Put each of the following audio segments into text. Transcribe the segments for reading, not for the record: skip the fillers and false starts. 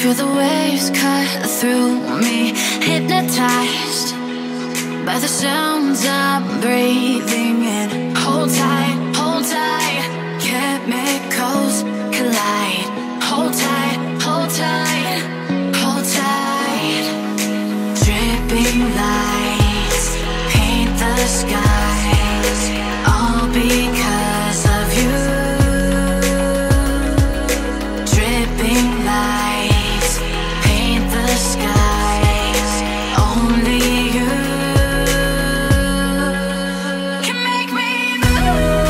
Feel the waves cut through me, hypnotized by the sounds I'm breathing in. Hold tight, chemicals collide. Hold tight, hold tight, hold tight. Dripping lights paint the skies, all because of you. Dripping lights paint the skies, only you can make me move.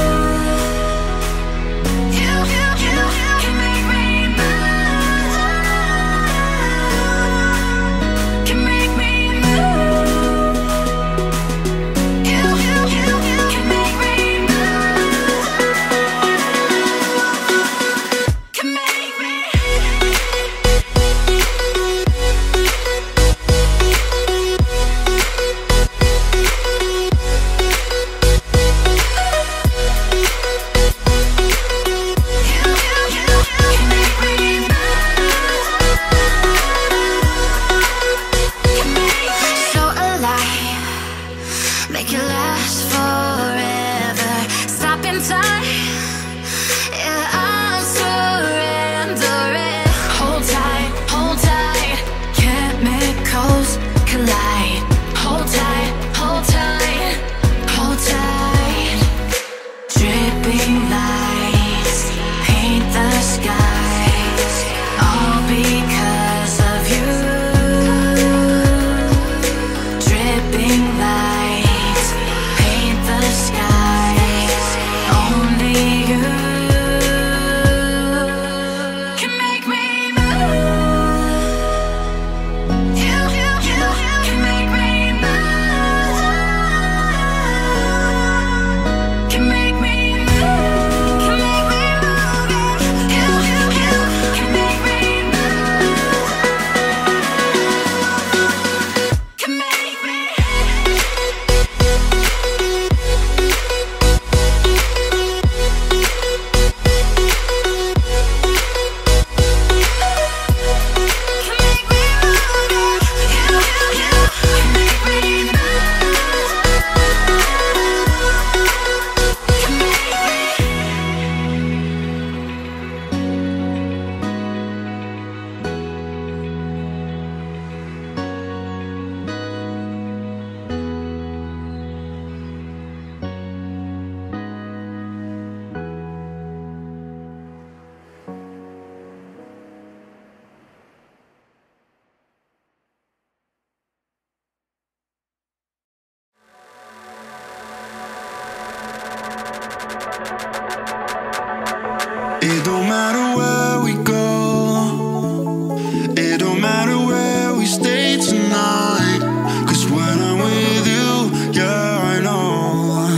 It don't matter where we go, it don't matter where we stay tonight. 'Cause when I'm with you, yeah, I know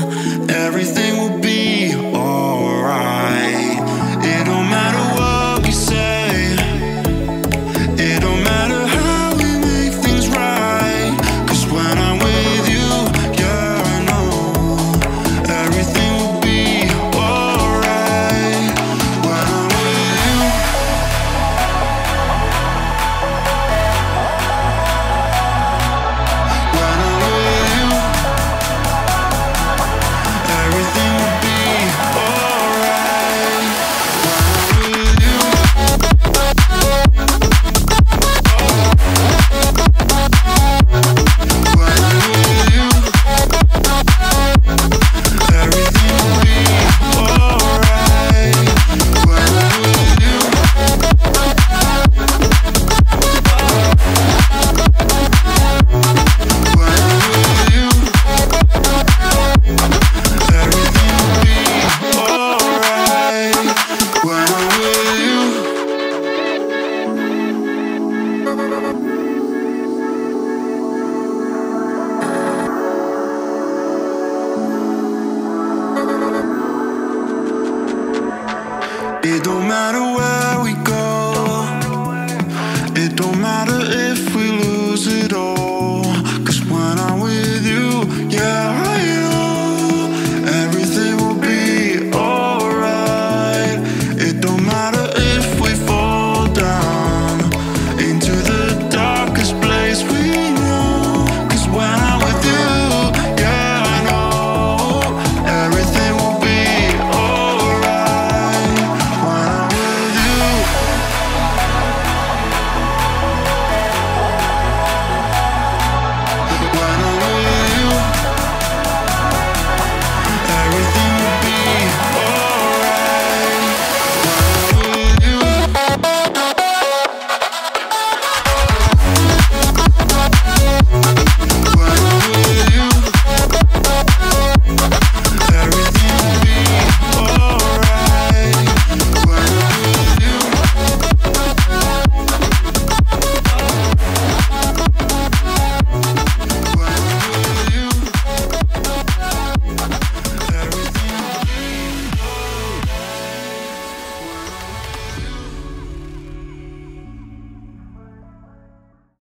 everything will be alright. It don't matter what we say, it don't matter how we make things right. 'Cause when I'm with you, yeah, I know everything will be alright. When I'm with you, when I'm with you, everything will be alright. When I'm with you, when I'm with you, everything will be alright. When I'm with you, when I'm with you, everything will be alright. When I'm with you. It don't matter